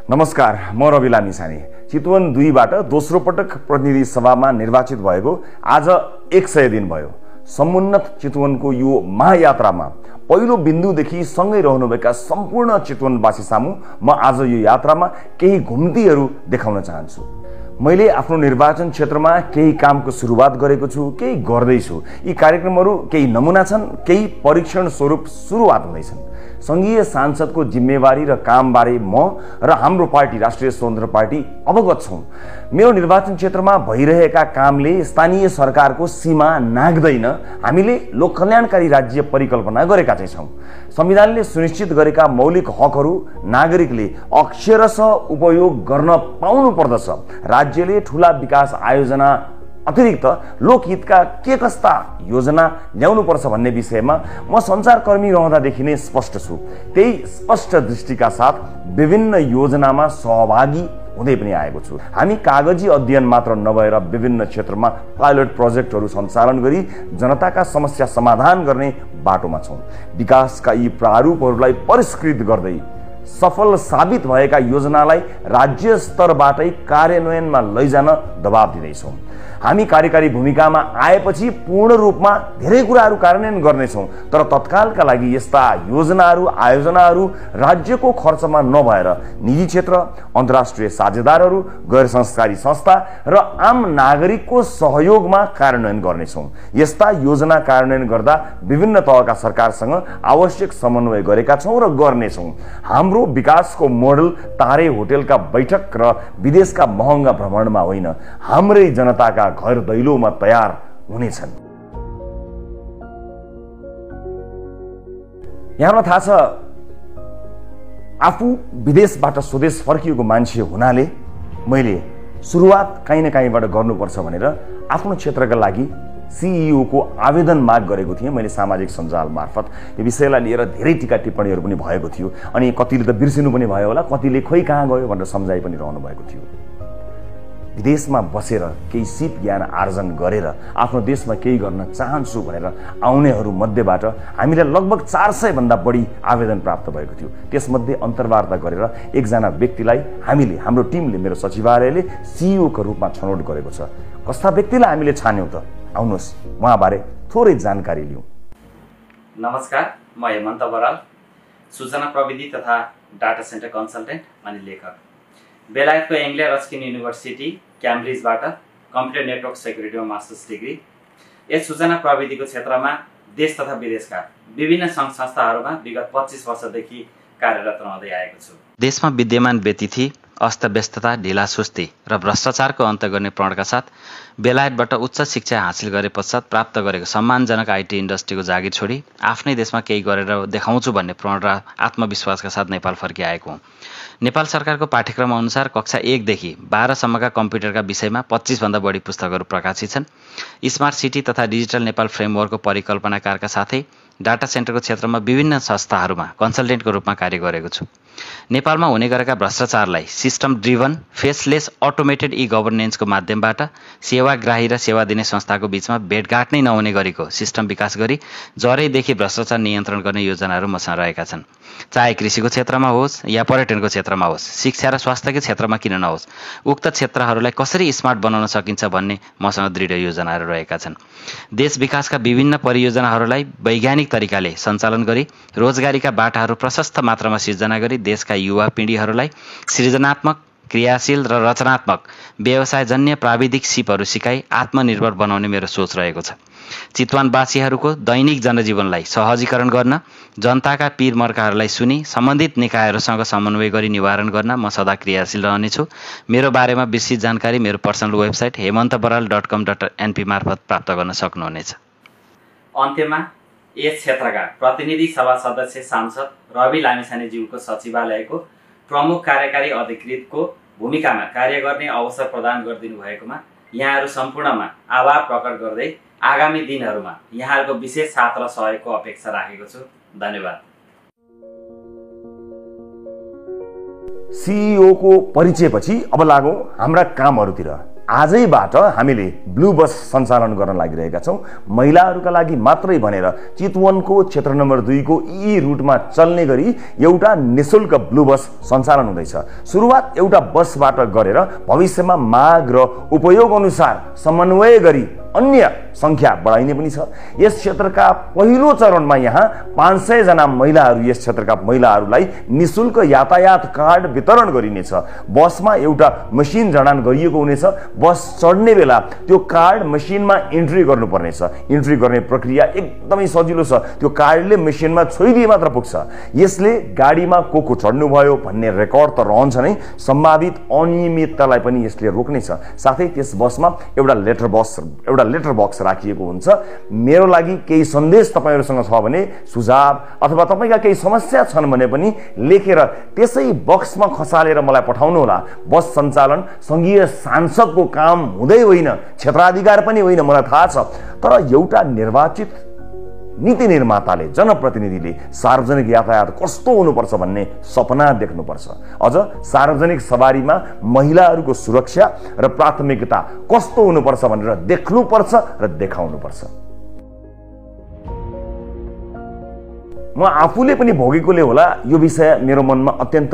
नमस्कार, म रवि लामिछाने चितवन 2 बाट दोस्रो पटक प्रतिनिधि सभामा निर्वाचित भएको आज 100 दिन भयो। समुन्नत चितवनको यो महायात्रामा पहिलो बिन्दुदेखि सँगै रहनुभएका सम्पूर्ण चितवनवासी सामु म आज यो यात्रामा केही घुम्तीहरू देखाउन चाहन्छु। मैले आफ्नो निर्वाचन क्षेत्रमा केही कामको सुरुवात गरेको छु, केही गर्दैछु। यी कार्यक्रमहरू केही नमुना छन्, केही परीक्षण स्वरूप सुरुवात हुँदैछन्। संघीय सांसदको जिम्मेवारी र कामबारे म र हाम्रो पार्टी राष्ट्रिय स्वतन्त्र पार्टी अवगत छौं। मेरो निर्वाचन क्षेत्रमा भइरहेका कामले स्थानीय सरकारको सीमा नाग्दैन। हामीले लोककल्याणकारी राज्य परिकल्पना गरेका चाहिँ छौं। संविधानले सुनिश्चित गरेका मौलिक हकहरू नागरिकले अक्षरशः उपयोग गर्न पाउनु पर्दछ। राज्यले ठूला विकास आयोजना अतिरिक्त लोकहितका के कस्ता योजना ल्याउनु पर्छ भन्ने विषयमा म सञ्चारकर्मी रहँदादेखि नै स्पष्ट छु। त्यही स्पष्ट दृष्टिका साथ विभिन्न योजनामा सहभागी हुँदै पनि आएको छु। हामी कागजी अध्ययन मात्र नभएर विभिन्न क्षेत्रमा पाइलट प्रोजेक्टहरू सञ्चालन गरी जनताका समस्या समाधान गर्ने बाटोमा छौं। विकासका यी प्रारूपहरूलाई परिष्कृत गर्दै सफल साबित भएका योजनालाई राज्य स्तरबाटै कार्यान्वयनमा लैजान दबाब दिँदैछौँ। हामी कार्यकारी भूमिकामा आएपछि पूर्ण रूपमा धेरै कुराहरू कार्यान्वयन गर्नेछौँ, तर तत्कालका लागि यस्ता योजनाहरू आयोजनाहरू राज्यको खर्चमा नभएर निजी क्षेत्र, अन्तर्राष्ट्रिय साझेदारहरू, गैर संस्कारी संस्था र आम नागरिकको सहयोगमा कार्यान्वयन गर्नेछौँ। यस्ता योजना कार्यान्वयन गर्दा विभिन्न तहका सरकारसँग आवश्यक समन्वय गरेका छौँ र गर्नेछौँ। हाम्रो विकासको मोडल तारे होटलका बैठक र विदेशका महँगा भ्रमणमा होइन, हाम्रै जनताका घर दैलोमा तयार हुनेछन्। यहाँलाई थाहा छ, आफू विदेशबाट स्वदेश फर्किएको मान्छे हुनाले मैले सुरुवात कहीँ न कहीँबाट गर्नुपर्छ भनेर आफ्नो क्षेत्रका लागि सीईओ को आवेदन माग गरेको थिएँ। मैले सामाजिक सञ्जाल मार्फत यो विषयलाई लिएर धेरै टीका टिप्पणीहरू पनि भएको थियो। अनि कतिले त बिर्सिनु पनि भयो होला, कतिले खोइ कहाँ गयो भनेर सम्झाइ पनि रहनु भएको थियो। विदेशमा बसेर केही सिप ज्ञान आर्जन गरेर आफ्नो देशमा केही गर्न चाहन्छु भनेर आउनेहरू मध्येबाट हामीलाई लगभग 400 भन्दा बढी आवेदन प्राप्त भएको थियो। त्यसमध्ये अन्तर्वार्ता गरेर एकजना व्यक्तिलाई हामीले, हाम्रो टिमले, मेरो सचिवालयले सीईओ को रूपमा छनौट गरेको छ। कस्ता व्यक्तिलाई हामीले छान्यौं त? आउनुहोस् उहाँबारे थोरै जानकारी लिउँ। नमस्कार, म हेमन्त बराल, सूचना प्रविधि तथा डाटा सेन्टर कन्सल्टेन्ट अनि लेखक। बेलायतको एङ्ग्लो रस्किन युनिभर्सिटी क्याम्ब्रिजबाट कम्प्युटर नेटवर्क सेक्युरिटीमा मास्टर्स डिग्री। यस सूचना प्रविधिको क्षेत्रमा देश तथा विदेशका विभिन्न सङ्घ संस्थाहरूमा विगत 25 वर्षदेखि कार्यरत रहँदै आएको छु। देशमा विद्यमान व्यतिथि, अस्तव्यस्तता, ढिलासुस्ती र भ्रष्टाचारको अन्त्य गर्ने प्रणका साथ बेलायतबाट उच्च शिक्षा हासिल गरे पश्चात प्राप्त गरेको सम्मानजनक आइटी इन्डस्ट्रीको जागिर छोडी आफ्नै देशमा केही गरेर देखाउँछु भन्ने प्रण र आत्मविश्वासका साथ नेपाल फर्किआएको हुँ। नेपाल सरकारको पाठ्यक्रम अनुसार कक्षा 1 देखि 12 सम्मका कम्प्युटरका विषयमा 25 भन्दा बढी पुस्तकहरू प्रकाशित छन्। स्मार्ट सिटी तथा डिजिटल नेपाल फ्रेमवर्कको परिकल्पनाकारका साथै डाटा सेन्टरको क्षेत्रमा विभिन्न संस्थाहरूमा कन्सल्टेन्टको रूपमा कार्य गरेको छु। नेपालमा हुने गरेका भ्रष्टाचारलाई सिस्टम ड्रिभन फेसलेस अटोमेटेड ई गभर्नेन्सको माध्यमबाट सेवाग्राही र सेवा दिने संस्थाको बीचमा भेटघाट नै नहुने गरेको सिस्टम विकास गरी जरैदेखि भ्रष्टाचार नियन्त्रण गर्ने योजनाहरू मसँग रहेका छन्। चाहे कृषिको क्षेत्रमा होस् या पर्यटनको क्षेत्रमा होस्, शिक्षा र स्वास्थ्यको क्षेत्रमा किन नहोस्, उक्त क्षेत्रहरूलाई कसरी स्मार्ट बनाउन सकिन्छ भन्ने मसँग दृढ योजनाहरू रहेका छन्। देश विकासका विभिन्न परियोजनाहरूलाई वैज्ञानिक तरिकाले सञ्चालन गरी रोजगारीका बाटाहरू प्रशस्त मात्रामा सिर्जना गरी देशका युवा पिँढीहरूलाई सृजनात्मक, क्रियाशील र रचनात्मक व्यवसायजन्य प्राविधिक सिपहरू सिकाई आत्मनिर्भर बनाउने मेरो सोच रहेको छ। चितवनवासीहरूको दैनिक जनजीवनलाई सहजीकरण गर्न, जनताका पीर मर्काहरूलाई सुनी सम्बन्धित निकायहरूसँग समन्वय गरी निवारण गर्न म सदा क्रियाशील रहनेछु। मेरो बारेमा विस्तृत जानकारी मेरो पर्सनल वेबसाइट hemantabaral.com.np मार्फत प्राप्त गर्न सक्नुहुनेछ। अन्त्यमा यस क्षेत्रका प्रतिनिधि सभा सदस्य सांसद रवि लामिछानेज्यूको सचिवालयको प्रमुख कार्यकारी अधिकृतको भूमिकामा कार्य गर्ने अवसर प्रदान गरिदिनु भएकोमा यहाँहरू सम्पूर्णमा आभार प्रकट गर्दै आगामी दिनहरूमा यहाँहरूको विशेष साथ र सहयोगको अपेक्षा राखेको छु। धन्यवाद। सीईओ को परिचयपछि अब लागौँ हाम्रा कामहरूतिर। आजैबाट हामीले ब्लू बस सञ्चालन गर्न लागिरहेका छौँ। महिलाहरूका लागि मात्रै भनेर चितवनको क्षेत्र नम्बर 2 को यी रुटमा चल्ने गरी एउटा निशुल्क ब्लू बस सञ्चालन हुँदैछ। सुरुवात एउटा बसबाट गरेर भविष्यमा माग र उपयोग अनुसार समन्वय गरी अन्य संख्या बढाइने पनि छ। यस क्षेत्रका पहिलो चरणमा यहाँ 500 जना महिलाहरू, यस क्षेत्रका महिलाहरूलाई निशुल्क यातायात कार्ड वितरण गरिनेछ। बसमा एउटा मसिन जडान गरिएको हुनेछ। बस चढ्ने बेला त्यो कार्ड मसिनमा इन्ट्री गर्नुपर्नेछ। इन्ट्री गर्ने प्रक्रिया एकदमै सजिलो छ। त्यो कार्डले मसिनमा छोइदिए मात्र पुग्छ। यसले गाडीमा को चढ्नुभयो भन्ने रेकर्ड त रहन्छ नै, सम्भावित अनियमिततालाई पनि यसले रोक्नेछ। साथै त्यस बसमा एउटा लेटर बक्स राखिएको हुन्छ। मेरो लागि केही सन्देश तपाईहरुसँग छ भने, सुझाव अथवा तपाईका केही समस्या छन् भने पनि लेखेर त्यसै बक्समा खसालेर मलाई पठाउनु होला। बस सञ्चालन संघीय सांसदको काम हुँदै होइन, क्षेत्राधिकार पनि होइन, मलाई थाहा छ। तर एउटा निर्वाचित नीति निर्माताले, जनप्रतिनिधिले सार्वजनिक यातायात कस्तो हुनुपर्छ भन्ने सपना देख्नुपर्छ। अझ सार्वजनिक सवारीमा महिलाहरूको सुरक्षा र प्राथमिकता कस्तो हुनुपर्छ भनेर देख्नुपर्छ र देखाउनुपर्छ। म आफूले पनि भोगेकोले होला यो विषय मेरो मनमा अत्यन्त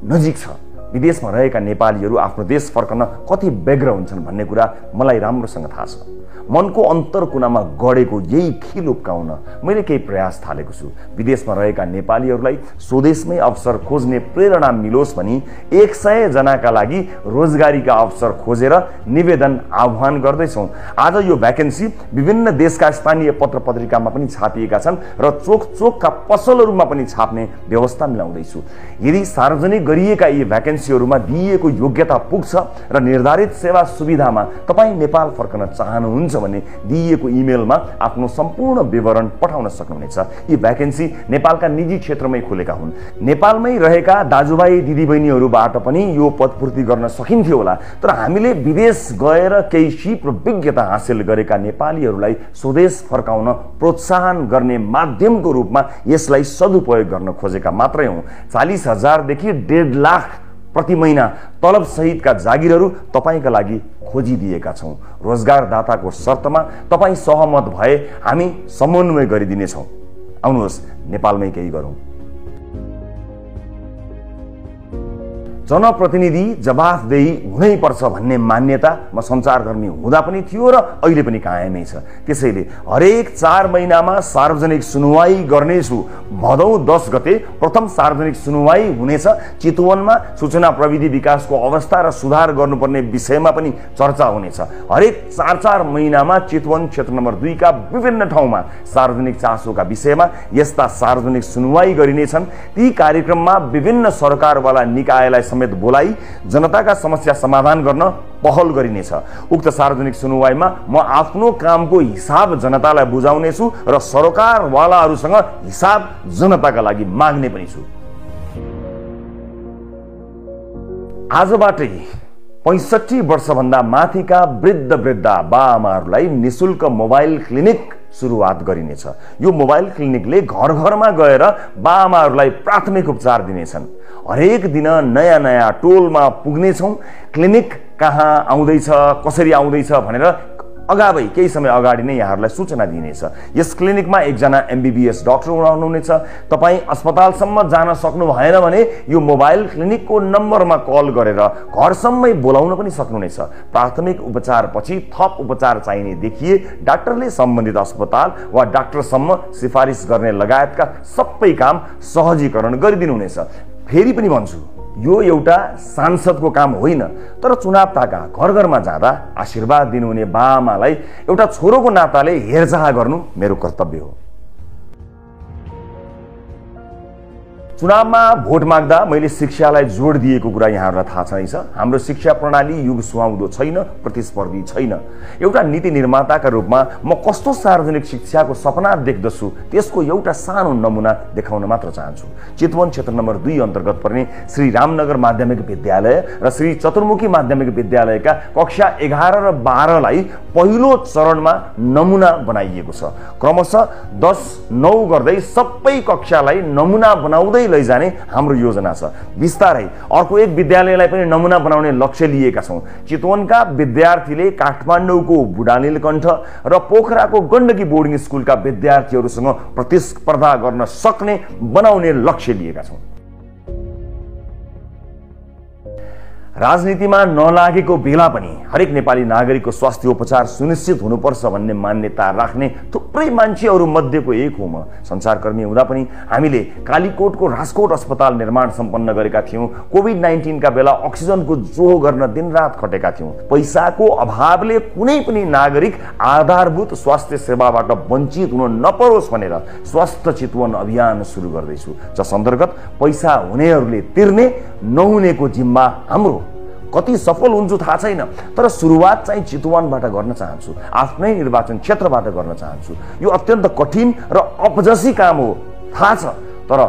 नजिक छ। विदेशमा रहेका नेपालीहरू आफ्नो देश फर्कन कति व्यग्र हुन्छन् भन्ने कुरा मलाई राम्रोसँग थाहा छ। मनको अन्तर कुनामा गडेको यही खिल उक्काउन मैले केही प्रयास थालेको छु। विदेशमा रहेका नेपालीहरूलाई स्वदेशमै अवसर खोज्ने प्रेरणा मिलोस् भनी 100 जनाका लागि रोजगारीका अवसर खोजेर निवेदन आह्वान गर्दैछौँ। आज यो भ्याकेन्सी विभिन्न देशका स्थानीय पत्र पत्रिकामा पनि छापिएका छन् र चोकका पसलहरूमा पनि छाप्ने व्यवस्था मिलाउँदैछु। यदि सार्वजनिक गरिएका यी भ्याकेन्सीहरूमा दिइएको योग्यता पुग्छ र निर्धारित सेवा सुविधामा तपाईँ नेपाल फर्कन चाहनुहुन्छ भने दिइएको इमेलमा आफ्नो सम्पूर्ण विवरण पठाउन सक्नुहुनेछ। यी भ्याकेन्सी नेपालका निजी क्षेत्रमै खुलेका हुन्। नेपालमै रहेका दाजुभाइ दिदीबहिनीहरूबाट पनि यो पदपूर्ति गर्न सकिन्थ्यो होला। तर हामीले विदेश गएर केही सिप र विज्ञता हासिल गरेका नेपालीहरूलाई स्वदेश फर्काउन प्रोत्साहन गर्ने माध्यमको रूपमा यसलाई सदुपयोग गर्न खोजेका मात्रै हौँ। 40,000 देखि 1.5 लाख प्रति महिना तलब सहितका जागिरहरू तपाईका लागि खोजिदिएका छौँ। रोजगारदाताको शर्तमा तपाईँ सहमत भए हामी समन्वय गरिदिनेछौँ। आउनुहोस् नेपालमै केही गरौँ। जनप्रतिनिधि जवाफदेही हुनै पर्छ भन्ने मान्यता म सञ्चारकर्मी हुँदा पनि थियो र अहिले पनि कायमै छ। त्यसैले हरेक 4 महिनामा सार्वजनिक सुनवाई गर्नेछु। भदौ 10 गते प्रथम सार्वजनिक सुनवाई हुनेछ। चितवनमा सूचना प्रविधि विकासको अवस्था र सुधार गर्नुपर्ने विषयमा पनि चर्चा हुनेछ। हरेक 4 महिनामा चितवन क्षेत्र नम्बर 2 का विभिन्न ठाउँमा सार्वजनिक चासोका विषयमा यस्ता सार्वजनिक सुनवाई गरिनेछन्। ती कार्यक्रममा विभिन्न सरकारवाला निकायलाई समेत बोलाई जनताका समस्या समाधान गर्न पहल गरिनेछ। उक्त सार्वजनिक सुनवाईमा म आफ्नो कामको हिसाब जनतालाई बुझाउनेछु र सरकारवालाहरूसँग हिसाब जनताका लागि माग्ने पनि छु। आजबाटै 65 वर्षभन्दा माथिका वृद्धा बाआमाहरूलाई निशुल्क मोबाइल क्लिनिक सुरुवात गरिनेछ। यो मोबाइल क्लिनिकले घर घरमा गएर बाआमाहरूलाई प्राथमिक उपचार दिनेछन्। हरेक दिन नयाँ टोलमा पुग्नेछौँ। क्लिनिक कहाँ आउँदैछ, कसरी आउँदैछ भनेर केही समय अगाडि नै यहाँहरूलाई सूचना दिइनेछ। यस क्लिनिकमा एकजना MBBS डाक्टर हुनुहुनेछ। तपाईँ अस्पतालसम्म जान सक्नु भएन भने यो मोबाइल क्लिनिकको नम्बरमा कल गरेर घरसम्मै बोलाउन पनि सक्नुहुनेछ। प्राथमिक उपचारपछि थप उपचार चाहिने देखिए डाक्टरले सम्बन्धित अस्पताल वा डाक्टरसम्म सिफारिस गर्ने लगायतका सबै काम सहजीकरण गरिदिनुहुनेछ। फेरि पनि भन्छु, यो एउटा सांसदको काम होइन, तर चुनाव ताका घर घरमा जाँदा आशीर्वाद दिनुहुने बाआमालाई एउटा छोरोको नाताले हेरचाह गर्नु मेरो कर्तव्य हो। चुनावमा भोट माग्दा मैले शिक्षालाई जोड दिएको कुरा यहाँहरूलाई थाहा छैन। हाम्रो शिक्षा प्रणाली युग सुहाउँदो छैन, प्रतिस्पर्धी छैन। एउटा नीति निर्माताका रूपमा म कस्तो सार्वजनिक शिक्षाको सपना देख्दछु त्यसको एउटा सानो नमुना देखाउन मात्र चाहन्छु। चितवन क्षेत्र नम्बर 2 अन्तर्गत पर्ने श्री रामनगर माध्यमिक विद्यालय र श्री चतुर्मुखी माध्यमिक विद्यालयका कक्षा 11 र 12 लाई पहिलो चरणमा नमुना बनाइएको छ। क्रमशः 10-9 गर्दै सबै कक्षालाई नमुना बनाउँदै लैजाने हाम्रो योजना छ। बिस्तारै अर्को एक विद्यालयलाई पनि नमुना बनाउने लक्ष्य लिएका छौँ। चितवनका विद्यार्थीले काठमाडौँको बुढानीलकण्ठ र पोखराको गण्डकी बोर्डिङ स्कुलका विद्यार्थीहरूसँग प्रतिस्पर्धा गर्न सक्ने बनाउने लक्ष्य लिएका छौँ। राजनीतिमा नलागेको बेला पनि हरेक नेपाली नागरिकको स्वास्थ्य उपचार सुनिश्चित हुनुपर्छ भन्ने मान्यता राख्ने थुप्रै मान्छेहरू मध्येको एक हो म। सञ्चारकर्मी हुँदा पनि हामीले कालीकोटको राजकोट अस्पताल निर्माण सम्पन्न गरेका थियौँ। कोभिड-19 का बेला अक्सिजनको जोह गर्न दिनरात खटेका थियौँ। पैसाको अभावले कुनै पनि नागरिक आधारभूत स्वास्थ्य सेवाबाट वञ्चित हुन नपरोस् भनेर स्वस्थ चितवन अभियान सुरु गर्दैछु, जस अन्तर्गत पैसा हुनेहरूले तिर्ने, नहुनेको जिम्मा हाम्रो। कति सफल हुन्छु थाहा छैन, तर सुरुवात चाहिँ चितवनबाट गर्न चाहन्छु, आफ्नै निर्वाचन क्षेत्रबाट गर्न चाहन्छु। यो अत्यन्त कठिन र अपजसी काम हो थाहा छ, तर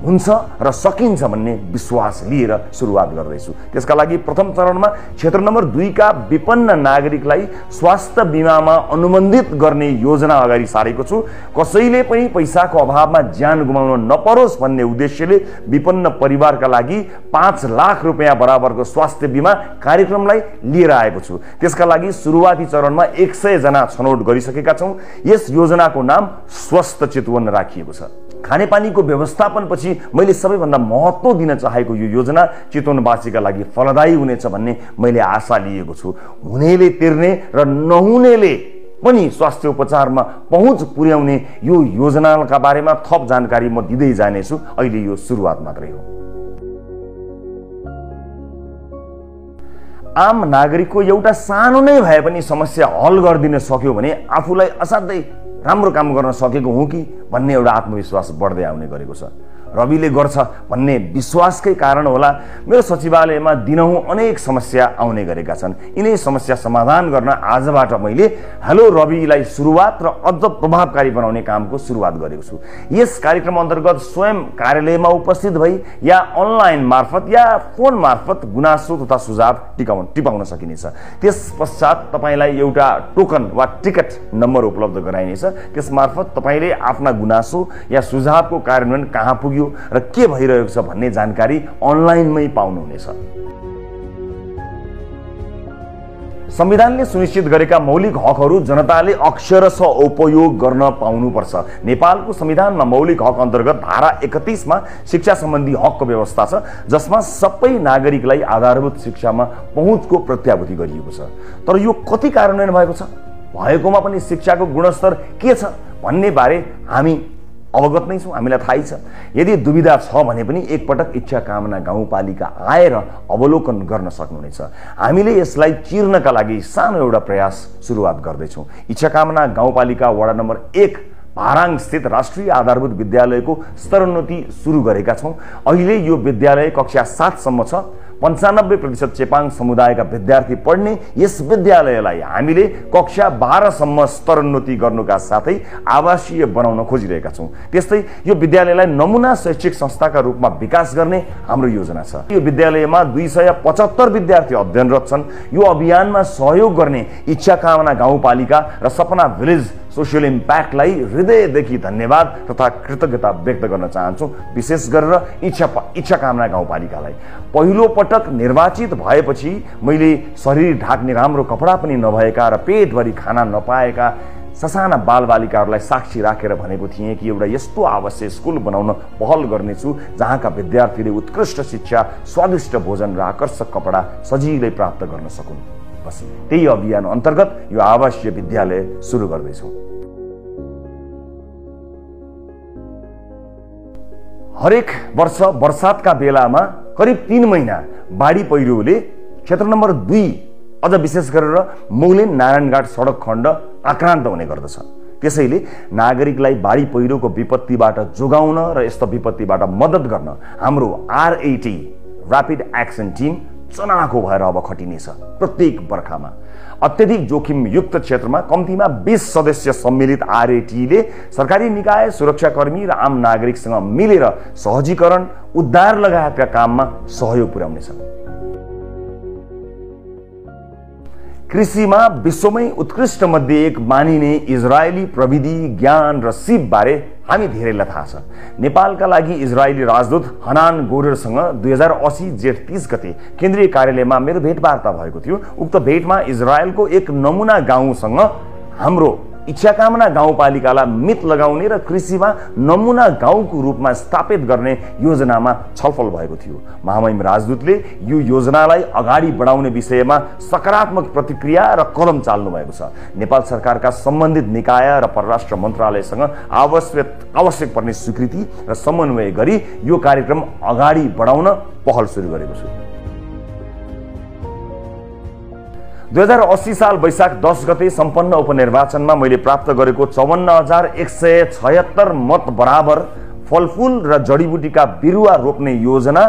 हुन्छ र सकिन्छ भन्ने विश्वास लिएर सुरुवात गर्दैछु। त्यसका लागि प्रथम चरणमा क्षेत्र नम्बर 2 का विपन्न नागरिकलाई स्वास्थ्य बिमामा अनुबन्धित गर्ने योजना अगाडि सारेको छु। कसैले पनि पैसाको अभावमा ज्यान गुमाउन नपरोस् भन्ने उद्देश्यले विपन्न परिवारका लागि 5 लाख रुपियाँ बराबरको स्वास्थ्य बिमा कार्यक्रमलाई लिएर आएको छु। त्यसका लागि सुरुवाती चरणमा 100 जना छनौट गरिसकेका छौँ। यस योजनाको नाम स्वस्थ चितवन राखिएको छ। खानेपानीको व्यवस्थापनपछि मैले सबैभन्दा महत्त्व दिन चाहेको यो योजना चितवनवासीका लागि फलदायी हुनेछ भन्ने मैले आशा लिएको छु। हुनेले तिर्ने र नहुनेले पनि स्वास्थ्य उपचारमा पहुँच पुर्याउने यो योजनाका बारेमा थप जानकारी म दिँदै जानेछु। अहिले यो सुरुवात मात्रै हो। आम नागरिकको एउटा सानो नै भए पनि समस्या हल गरिदिन सक्यो भने आफूलाई असाध्यै राम्रो काम गर्न सकेको हुँ कि भन्ने एउटा आत्मविश्वास बढ्दै आउने गरेको छ। रविले गर्छ भन्ने विश्वासकै कारण होला मेरो सचिवालयमा दिनहुँ अनेक समस्या आउने गरेका छन्। यिनै समस्या समाधान गर्न आजबाट मैले हेलो रविलाई सुरुवात र अझ प्रभावकारी बनाउने कामको सुरुवात गरेको छु। यस कार्यक्रम अन्तर्गत स्वयं कार्यालयमा उपस्थित भई या अनलाइन मार्फत या फोन मार्फत गुनासो तथा सुझाव टिपाउन सकिनेछ। त्यस पश्चात तपाईलाई एउटा टोकन वा टिकट नम्बर उपलब्ध गराइनेछ। त्यस मार्फत तपाईले आफ्ना गुनासो या सुझावको कार्यान्वयन कहाँ पुग्यो र के भइरहेको छ भन्ने जानकारी अनलाइनमै पाउनुहुनेछ। संविधानले सुनिश्चित गरेका मौलिक हकहरू जनताले अक्षरशः उपयोग गर्न पाउनुपर्छ। नेपालको संविधानमा मौलिक हक अन्तर्गत धारा 31 मा शिक्षा सम्बन्धी हकको व्यवस्था छ, जसमा सबै नागरिकलाई आधारभूत शिक्षामा पहुँचको प्रत्याभूति गरिएको छ। तर यो कति कार्यान्वयन भएको छ, भएकोमा पनि शिक्षाको गुणस्तर के छ भन्ने बारे हामी अवगत नै छौँ, हामीलाई थाहै छ। यदि दुविधा छ भने पनि एकपटक इच्छा कामना गाउँपालिका आएर अवलोकन गर्न सक्नुहुनेछ। हामीले यसलाई चिर्नका लागि सानो एउटा प्रयास सुरुवात गर्दैछौँ। इच्छा कामना गाउँपालिका वडा नम्बर 1 भाराङ स्थित राष्ट्रिय आधारभूत विद्यालयको स्तरोन्नति सुरु गरेका छौँ। अहिले यो विद्यालय कक्षा 7 सम्म छ। 95% चेपाङ समुदायका विद्यार्थी पढ्ने यस विद्यालयलाई हामीले कक्षा 12 सम्म स्तरोन्नति गर्नुका साथै आवासीय बनाउन खोजिरहेका छौँ। त्यस्तै यो विद्यालयलाई नमुना शैक्षिक संस्थाका रूपमा विकास गर्ने हाम्रो योजना छ। यो विद्यालयमा 275 विद्यार्थी अध्ययनरत छन्। यो अभियानमा सहयोग गर्ने इच्छा कामना गाउँपालिका र सपना भिलेज सोशल इम्प्याक्टलाई हृदयदेखि धन्यवाद तथा कृतज्ञता व्यक्त गर्न चाहन्छु। विशेष गरेर इच्छा कामना गाउँपालिकालाई पहिलो पटक निर्वाचित भएपछि मैले शरीर ढाक्ने राम्रो कपडा पनि नभएका र पेटभरि खाना नपाएका ससाना बालबालिकाहरूलाई साक्षी राखेर भनेको थिएँ कि एउटा यस्तो आवश्यक स्कुल बनाउन पहल गर्नेछु जहाँका विद्यार्थीले उत्कृष्ट शिक्षा, स्वादिष्ट भोजन र आकर्षक कपडा सजिलै प्राप्त गर्न सकुन्। बस त्यही अभियान अन्तर्गत यो आवासीय विद्यालय सुरु गर्दैछौँ। हरेक वर्ष वर्षातका बेलामा करिब 3 महिना बाढी पहिरोले क्षेत्र नम्बर 2 अझ विशेष गरेर मौलिन नारायणघाट सडक खण्ड आक्रान्त हुने गर्दछ। त्यसैले नागरिकलाई बाढी पहिरोको विपत्तिबाट जोगाउन र यस्तो विपत्तिबाट मद्दत गर्न हाम्रो RAT ऱ्यापिड एक्सन टिम चनाखो भएर अब खटिनेछ। प्रत्येक बर्खामा अत्यधिक जोखिम युक्त क्षेत्रमा कम्तीमा 20 सदस्य सम्मिलित RATले सरकारी निकाय, सुरक्षाकर्मी र आम नागरिकसँग मिलेर सहजीकरण, उद्धार लगायतका काममा सहयोग पुर्याउनेछ। कृषिमा विश्वमै उत्कृष्ट मध्ये एक मानिने इजरायली प्रविधि ज्ञान र सिपबारे हामी धेरैलाई थाहा छ। नेपालका लागि इजरायली राजदूत हनान गोरेरसँग 2080 जेठ 30 गते केन्द्रीय कार्यालयमा मेरो भेटवार्ता भएको थियो। उक्त भेटमा इजरायलको एक नमुना गाउँसँग हाम्रो इच्छाकामना गाउँपालिकालाई मित लगाउने र कृषिमा नमुना गाउँको रूपमा स्थापित गर्ने योजनामा छलफल भएको थियो। महामहिम राजदूतले यो योजनालाई अगाडि बढाउने विषयमा सकारात्मक प्रतिक्रिया र कदम चाल्नु भएको छ। नेपाल सरकारका सम्बन्धित निकाय र परराष्ट्र मन्त्रालयसँग आवश्यक पर्ने स्वीकृति र समन्वय गरी यो कार्यक्रम अगाडि बढाउन पहल सुरु गरेको छु। 2080 साल वैशाख 10 गते सम्पन्न उपनिर्वाचनमा मैले प्राप्त गरेको 54,176 मत बराबर फलफूल र जडीबुटीका बिरुवा रोप्ने योजना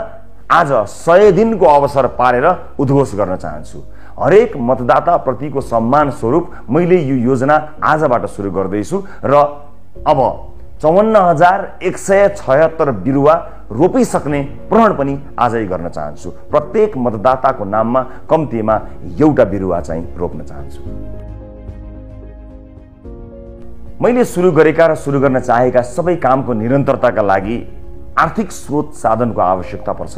आज 100 दिनको अवसर पारेर उद्घोष गर्न चाहन्छु। हरेक मतदाता प्रतिको सम्मान स्वरूप मैले यो योजना आजबाट सुरु गर्दैछु र अब 54,176 बिरुवा रोपिसक्ने प्रण पनि आजै गर्न चाहन्छु। प्रत्येक मतदाताको नाममा कम्तीमा एउटा बिरुवा चाहिँ रोप्न चाहन्छु। मैले सुरु गरेका र सुरु गर्न चाहेका सबै कामको निरन्तरताका लागि आर्थिक स्रोत साधनको आवश्यकता पर्छ।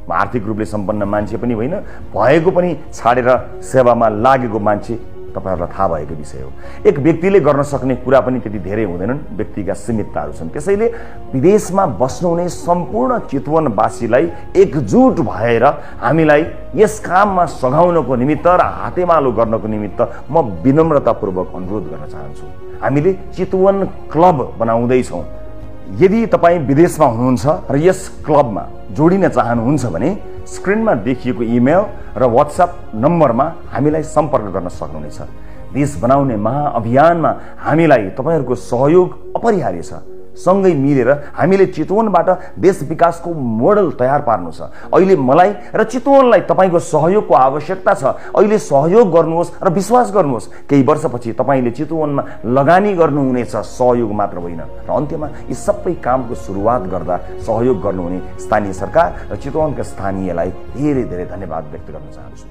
म आर्थिक रूपले सम्पन्न मान्छे पनि होइन, भएको पनि छाडेर सेवामा लागेको मान्छे तपाईहरुलाई थाहा भएको विषय हो। एक व्यक्तिले गर्न सक्ने कुरा पनि त्यति धेरै हुँदैनन्, व्यक्तिका सीमितताहरू छन्। त्यसैले विदेशमा बस्नुहुने सम्पूर्ण चितवनवासीलाई एकजुट भएर हामीलाई यस काममा सघाउनको निमित्त र हातेमालो गर्नको निमित्त म विनम्रतापूर्वक अनुरोध गर्न चाहन्छु। हामीले चितवन क्लब बनाउँदैछौँ। यदि तपाईँ विदेशमा हुनुहुन्छ र यस क्लबमा जोडिन चाहनुहुन्छ भने स्क्रिनमा देखिएको इमेल र व्हाट्सएप नम्बरमा हामीलाई सम्पर्क गर्न सक्नुहुनेछ। देश बनाउने महाअभियानमा हामीलाई तपाईहरुको सहयोग अपरिहार्य छ। सँगै मिलेर हामीले चितवनबाट देश विकासको मोडल तयार पार्नु छ। अहिले मलाई र चितवनलाई तपाईको सहयोगको आवश्यकता छ। अहिले सहयोग गर्नुहोस् र विश्वास गर्नुहोस्, केही वर्षपछि तपाईले चितवनमा लगानी गर्नुहुनेछ, सहयोग मात्र होइन। र अन्त्यमा यी सबै कामको सुरुवात गर्दा सहयोग गर्नुहुने स्थानीय सरकार र चितवनका स्थानीयलाई धेरै धेरै धन्यवाद व्यक्त गर्न चाहन्छु।